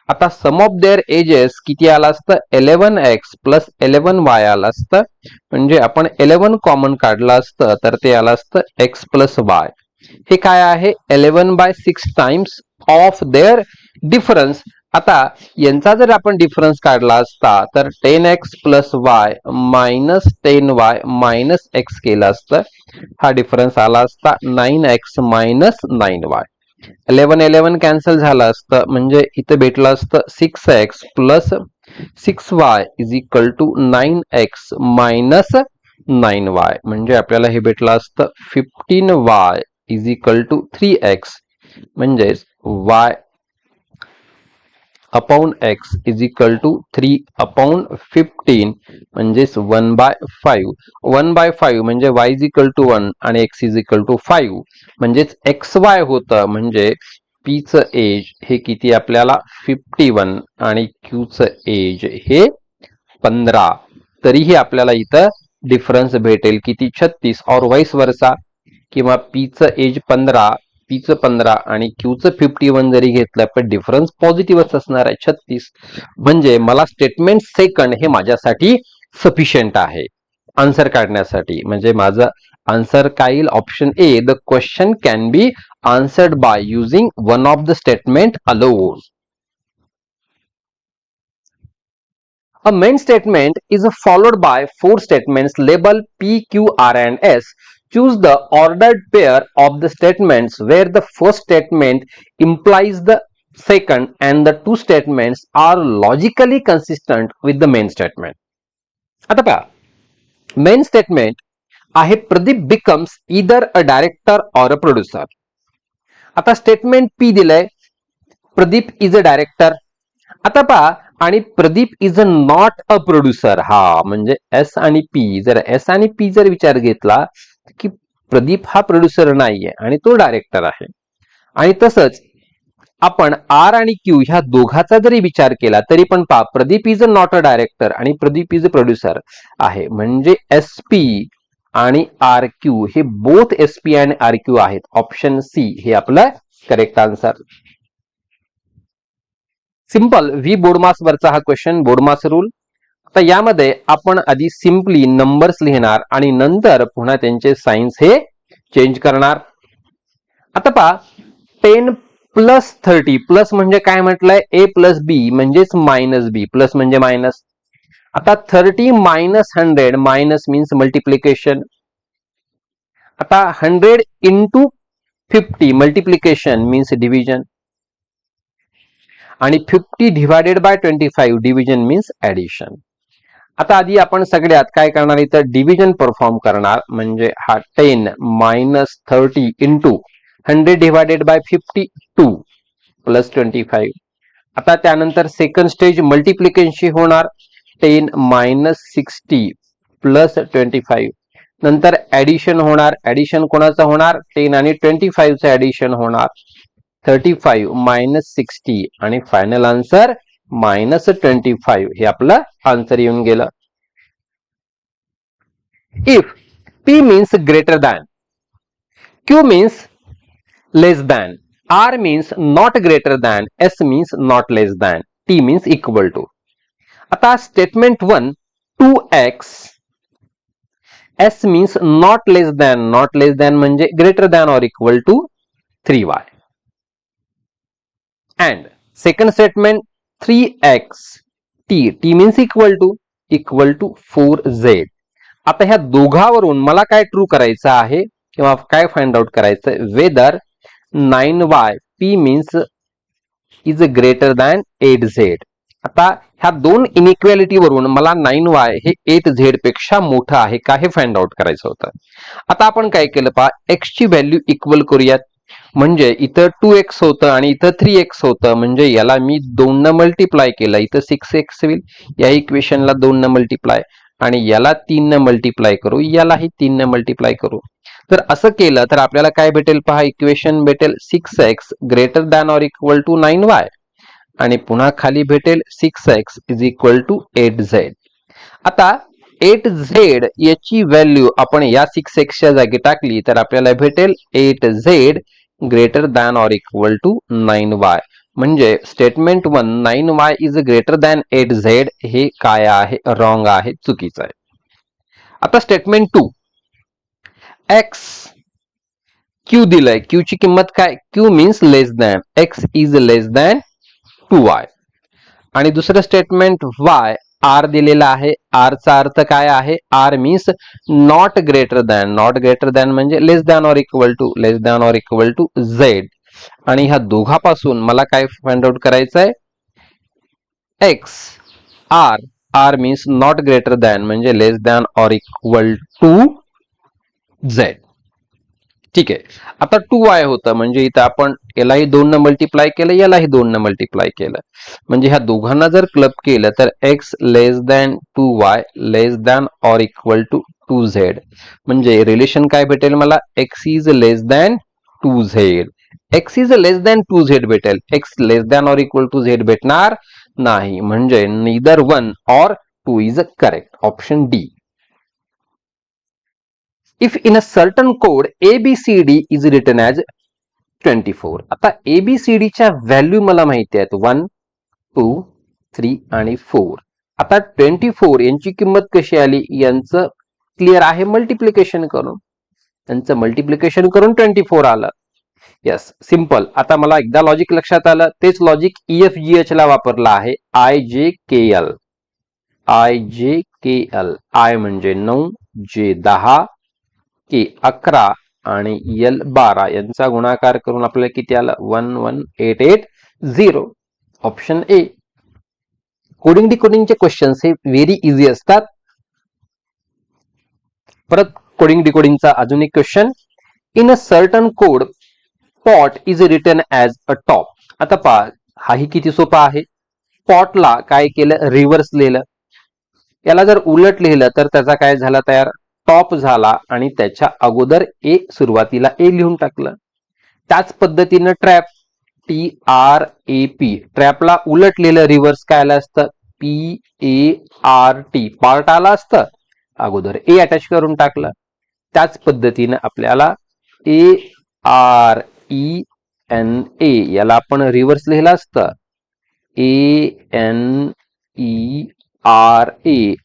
आता सम ऑफ देअर एजेस किती आलं असतं, 11x प्लस 11y आलं असतं, म्हणजे आपण 11 कॉमन काढलं असतं तर ते आलं असतं x प्लस y. हे काय आहे, 11/6 टाइम्स ऑफ देअर डिफरन्स. आता यांचा जर आपण डिफरन्स काढला असता तर 10x plus y minus 10y minus x केलं असतं. हा डिफरन्स आला असता 9x मायनस 9y. 11 कॅन्सल झालं असतं, म्हणजे इथं भेटलं असतं 6x plus 6y is equal to 9x minus 9y. म्हणजे आपल्याला हे भेटलं असतं 15y is equal to 3x, म्हणजेच y upon x is equal to 3 upon 15, म्हणजेच 1/5. 1/5 म्हणजे y इज इक्वल टू 1 आणि x इज इक्वल टू 5, म्हणजेच XY होतं. म्हणजे P चं एज हे किती आपल्याला 51 आणि Q चं एज हे 15. तरीही आपल्याला इथं डिफरन्स भेटेल किती, 36, और वाइस वर्सा. किंवा P चं एज 15, P चं 15 आणि Q चं 51 जरी घेतलं पण डिफरन्स पॉझिटिव्हच असणार आहे 36. म्हणजे मला स्टेटमेंट सेकंड हे माझ्यासाठी सफिशियंट आहे आन्सर काढण्यासाठी. म्हणजे माझं आन्सर काय येईल, option A, the question can be answered by using one of the statement alone. A main statement is followed by four statements labeled P, Q, R, and S. Choose the ordered pair of the statements where the first statement implies the second and the two statements are logically consistent with the main statement. आता पहा, main statement आहे Pradeep becomes either a director or a producer. आता statement P दिलंय, Pradeep is a director. आता पहा, आणि Pradeep is a not a producer. हा म्हणजे एस आणि पी, जर एस आणि पी जर विचार घेतला की प्रदीप हा प्रोड्युसर नाहीये आणि तो डायरेक्टर आहे, आणि तसंच आपण आर आणि क्यू ह्या दोघाचा जरी विचार केला तरी पण पहा, Pradeep is a not a director आणि प्रदीप इज अ प्रोड्युसर आहे, म्हणजे एस पी आणि आर क्यू हे बोथ एस पी आणि आर क्यू आहेत. ऑप्शन सी हे आपलं करेक्ट आन्सर. सिंपल व्ही बोर्डमास वरचा हा क्वेश्चन, बोर्डमास रूल. आता यामध्ये आपण आधी सिंपली नंबर्स लिहिणार आणि नंतर पुन्हा त्यांचे साइन्स हे चेंज करणार. आता पहा, 10 प्लस 30 प्लस म्हणजे काय म्हटलंय, ए प्लस बी म्हणजेच मायनस बी, प्लस म्हणजे मायनस. आता 30 मायनस 100 मायनस मीन्स मल्टिप्लिकेशन. आता 100 इंटू 50 मल्टिप्लिकेशन मीन्स डिव्हिजन, आणि 50 divided by 25 division means addition. आता आधी आपण सगळ्यात काय करणार, इथं डिव्हिजन परफॉर्म करणार. म्हणजे हा 10 minus 30 into 100 divided by 52 plus 25. आता त्यानंतर सेकंड स्टेज मल्टिप्लिकेशन होणार, 10 मायनस 60 प्लस 25. नंतर ऍडिशन होणार, ऍडिशन कोणाचं होणार, 10 आणि 25 चं ऍडिशन होणार, 35 मायनस 60 आणि फायनल आन्सर मायनस 25. हे आपलं आन्सर येऊन गेलं. If P means greater than, Q means less than, R means not greater than, S means not less than, T means equal to. आता statement 1, 2x, S means not less than म्हणजे greater than or equal to 3y. And second statement 3x t means equal to 4z. आता ह्या दोघावरून मला काय true करायचं आहे किंवा काय फाइंड आउट करायचं, whether 9y p means is greater than 8z. आता ह्या दोन इनइक्वॅलिटी वरून मला 9y हे 8z पेक्षा मोठं आहे का हे फाइंड आउट करायचं होतं. आता आपण काय केलं पहा, x ची व्हॅल्यू इक्वल करूयात. म्हणजे इथं 2x होतं आणि इथं 3x होतं, म्हणजे याला मी 2 न मल्टिप्लाय केलं, इथं 6x होईल. या इक्वेशनला 2 न मल्टिप्लाय आणि याला 3 न मल्टिप्लाय करू, यालाही 3 न मल्टिप्लाय करू. तर असं केलं तर आपल्याला काय भेटेल पहा, इक्वेशन भेटेल 6x greater than or equal to 9y आणि पुन्हा खाली भेटेल 6x is equal to 8z. आता 8z याची व्हॅल्यू आपण या 6x च्या जागी टाकली तर आपल्याला भेटेल 8z greater than or equal to 9y. म्हणजे statement 1 9y is greater than 8z हे काय आहे, रॉंग आहे, चुकीचं आहे. आता स्टेटमेंट 2 x q दिलंय, q ची किंमत काय, q means less than, x is less than 2y. आणि दुसरं स्टेटमेंट y r दिलेला आहे, r चा अर्थ काय आहे, r means not greater than, not greater than म्हणजे less than or equal to z. आणि ह्या दोघापासून मला काय फाइंड आउट करायचं आहे, x r, r means not greater than म्हणजे less than or equal to z. ठीक आहे. आता 2y होतं म्हणजे इथं आपण यालाही 2 न मल्टिप्लाय केलं, यालाही 2 न मल्टिप्लाय केलं, म्हणजे ह्या दोघांना जर क्लब केलं तर x less than 2y less than or equal to 2z. म्हणजे रिलेशन काय भेटेल मला, x is less than 2z. x is less than 2z भेटेल, x less than or equal to z भेटणार नाही. म्हणजे neither 1 or 2 is correct. Option D. If in a certain code ABCD is written as 24. आता ABCD च्या value मला माहिती आहेत 1, 2, 3 आणि 4. आता 24 यांची किंमत कशी आली, यांचं क्लिअर आहे मल्टिप्लिकेशन करून, यांचं मल्टिप्लिकेशन करून 24 आलं. Yes, simple. आता मला एकदा लॉजिक लक्षात आलं, तेच लॉजिक EFGH ला वापरलं आहे. IJKL, I म्हणजे 9, J 10, K 11 आणि L 12 यांचा गुणाकार करून आपल्याला किती आलं, 11880. Option A. कोडिंग डिकोडिंगचे क्वेश्चन्स हे व्हेरी इझी असतात. परत कोडिंग डिकोडिंगचा अजून एक question, in a certain code pot is written as a top. आता पहा, हाही किती सोपा आहे. पॉटला काय केलं, रिव्हर्स लिहिलं, याला जर उलट लिहिलं तर त्याचा काय झाला तयार, टॉप झाला आणि त्याच्या अगोदर ए, सुरुवातीला ए लिहून टाकलं. त्याच पद्धतीनं ट्रॅप, TRAP, ट्रॅपला उलट लिहिलं, रिव्हर्स काय आलं असतं, PART, पार्ट आला असतं, अगोदर ए अटॅच करून टाकलं. त्याच पद्धतीनं आपल्याला ARENA याला आपण रिव्हर्स लिहिलं असतं, ANERA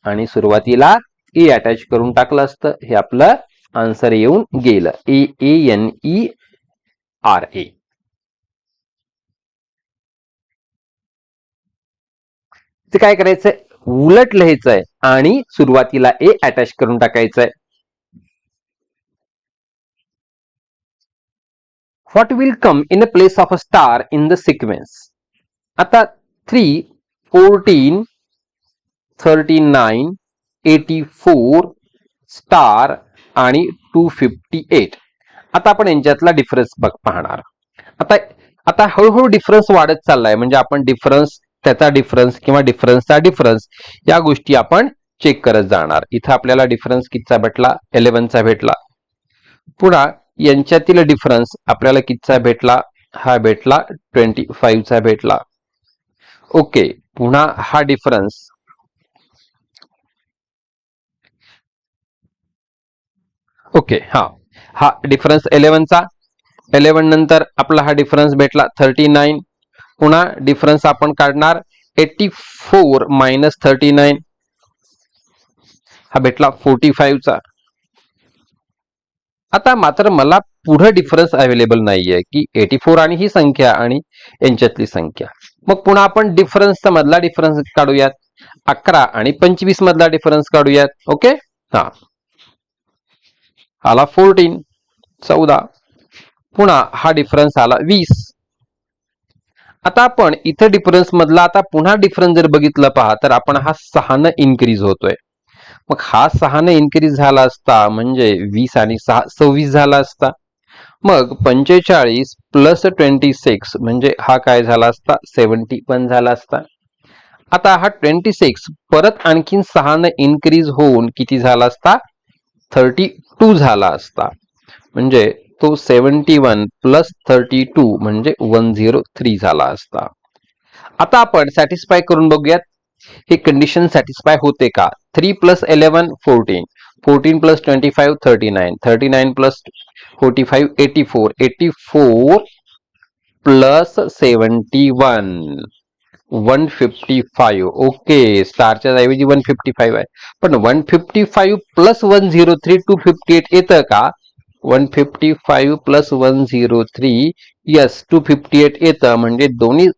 आणि सुरुवातीला ए अटॅच करून टाकलं असतं. हे आपलं आन्सर येऊन गेलं, AANERA. ते काय करायचंय, उलट लिहायचंय आणि सुरुवातीला ए अटॅच करून टाकायचंय. What will come in a place of a star in the sequence. आता 3, 14, 39, 84, स्टार आणि 258. आता आपण यांच्यातला डिफरन्स पाहणार. आता आता हळूहळू डिफरन्स वाढत चाललाय, म्हणजे आपण डिफरन्स, त्याचा डिफरन्स किंवा डिफरन्सचा डिफरन्स या गोष्टी आपण चेक करत जाणार. इथं आपल्याला डिफरन्स कितीचा भेटला, 11चा भेटला. पुन्हा यांच्यातील डिफरन्स आपल्याला कितीचा भेटला, हा भेटला 25चा भेटला. ओके, पुन्हा हा डिफरन्स, ओके, हा डिफरन्स 11चा. 11 नंतर आपला हा डिफरन्स भेटला 39. पुन्हा डिफरन्स आपण काढणार 84 मायनस 39, हा भेटला 45चा. आता मात्र मला पुढे डिफरन्स अवेलेबल नाहीये की 84 आणि ही संख्या आणि यांच्यातली संख्या. मग पुन्हा आपण डिफरन्सचा मधला डिफरन्स काढूयात. 11 आणि 25 मधला डिफरन्स काढूयात. ओके, हा आला 14. पुन्हा हा डिफरन्स आला 20. आता आपण इथं डिफरन्स मधला आता पुन्हा डिफरन्स जर बघितलं पहा तर आपण हा 6 न इन्क्रीज होतोय. मग हा 6 न इन्क्रीज झाला असता म्हणजे 20 आणि 6 26 झाला असता. मग 45 प्लस 26 म्हणजे हा काय झाला असता 71 झाला असता. आता हा 26 परत आणखीन 6 न इन्क्रीज होऊन किती झाला असता 32 झाला असता. म्हणजे तो 71 प्लस 32 म्हणजे 103 झाला असता. आता आपण सॅटिस्फाय करून बघूयात हे कंडिशन सॅटिस्फाय होते का. 3 plus 11 14, 14 plus 25 39, 39 plus 45 84, 84 plus 71 155. Okay, स्टारच्या ऐवजी 155 आहे. पण 155 प्लस 103 258 येतं का. 155 प्लस 103 यस 258 येतं. म्हणजे दोन्ही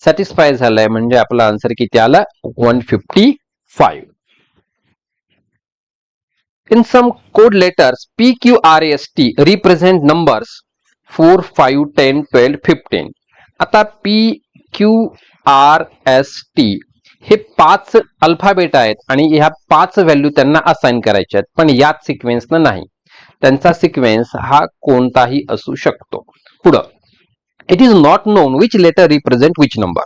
सॅटिस्फाय झालंय. म्हणजे आपला आन्सर किती आला 155. In some code letters P, Q, R, S, T represent numbers 4, 5, 10, 12, 15. आता P, Q, R, S, T हे 5 अल्फाबेट आहेत आणि ह्या 5 व्हॅल्यू त्यांना असाइन करायच्या आहेत. पण याच सिक्वेन्सनं नाही. त्यांचा सिक्वेन्स हा कोणताही असू शकतो. पुढं it is not known which letter represent which number.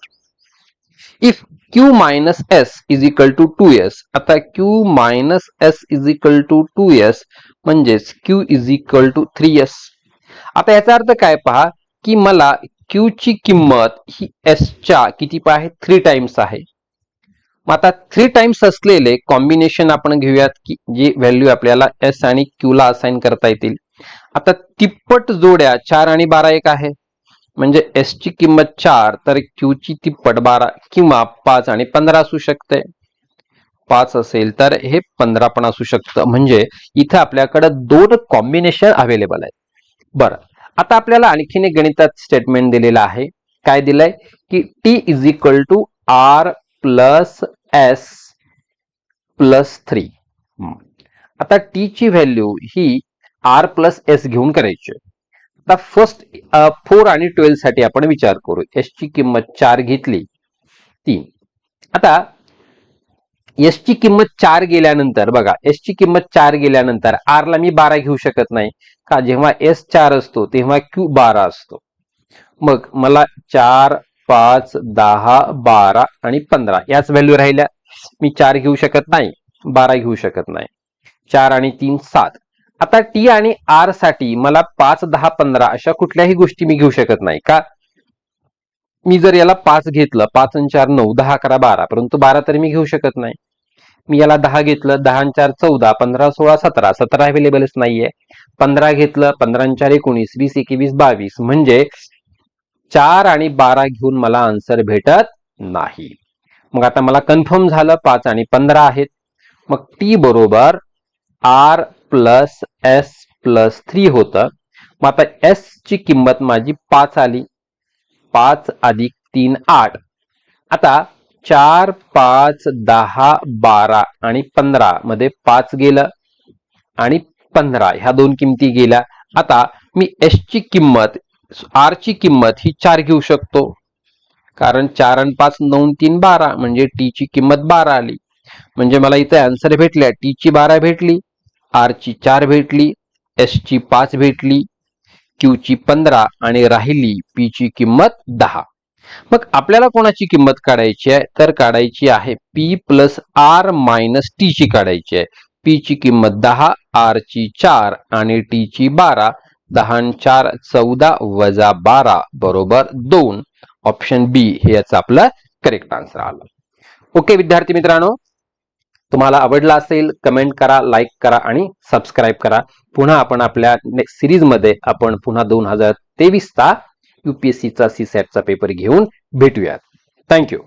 If Q minus S is equal to 2S. आता Q minus S is equal to 2S म्हणजेच Q is equal to 3S. आता याचा अर्थ काय पहा की मला Q ची किंमत ही S च्या किती आहे 3 टाइम्स आहे. मग आता 3 टाइम्स असलेले कॉम्बिनेशन आपण घेऊयात की जी व्हॅल्यू आपल्याला S आणि Q ला असाइन करता येतील. आता तिप्पट जोड्या 4 आणि 12 एक आहे. म्हणजे S ची किंमत 4 तर Q ची तिप्पट 12 किंवा 5 आणि 15 असू शकते. 5 असेल तर हे 15 पण असू शकतं. म्हणजे इथे आपल्याकडे 2 कॉम्बिनेशन अवेलेबल आहेत. बरं, आता आपल्याला आणखीन एक गणितात स्टेटमेंट दिलेलं आहे. काय दिलंय की T is equal to R plus S plus 3. आता T ची व्हॅल्यू ही R प्लस S घेऊन करायची. आता फर्स्ट 4 आणि 12 साठी आपण विचार करू. S ची किंमत 4 घेतली 3. आता S ची किंमत 4 गेल्यानंतर बघा S ची किंमत 4 गेल्यानंतर R ला मी 12 घेऊ शकत नाही का. जेव्हा S 4 असतो तेव्हा Q 12 असतो. मग मला 4 5 10 12 आणि 15 याच व्हॅल्यू राहिल्या. मी 4 घेऊ शकत नाही 12 घेऊ शकत नाही. 4 आणि 3 7. आता T आणि R साठी मला 5 10 15 अशा कुठल्याही गोष्टी मी घेऊ शकत नाही का. मी जर याला 5 घेतलं 5 आणि 4 9 10 11 12 परंतु 12 तरी मी घेऊ शकत नाही. मी याला 10 घेतलं 10 आणि 4 14 15 16 17 17 अवेलेबलच नाहीये. 15 घेतलं 15 आणि 4 19 20 21 22 म्हणजे 4 आणि 12 घेऊन मला आन्सर भेटत नाही. मग आता मला कन्फर्म झालं 5 आणि 15 आहेत. मग T बरोबर R प्लस S प्लस 3 होतं. मग आता S ची किंमत माझी 5 आली. 5 अधिक 3 8. आता 4 5 10 12 आणि 15 मध्ये 5 गेलं आणि 15 ह्या दोन किमती गेल्या. आता मी S ची किंमत R ची किंमत ही 4 घेऊ शकतो कारण 4 आणि 5 9 3 12 म्हणजे T ची किंमत 12 आली. म्हणजे मला इथे आन्सर भेटल्या T ची 12 भेटली, R ची 4 भेटली, S ची 5 भेटली, Q ची 15 आणि राहिली P ची किंमत 10. मग आपल्याला कोणाची किंमत काढायची आहे तर काढायची आहे P plus R minus T ची काढायची आहे. P ची किंमत 10, R ची 4 आणि T ची 12. 10 आणि 4 14 वजा 12 बरोबर 2. ऑप्शन बी हे याचं आपलं करेक्ट आन्सर आलं. ओके विद्यार्थी मित्रांनो, तुम्हाला आवडला असेल कमेंट करा, लाईक करा आणि सबस्क्राईब करा. पुन्हा आपण आपल्या नेक्स्ट सिरीज मध्ये आपण पुन्हा 2023 चा UPSC चा CSAT चा पेपर घेऊन भेटूयात. थँक्यू.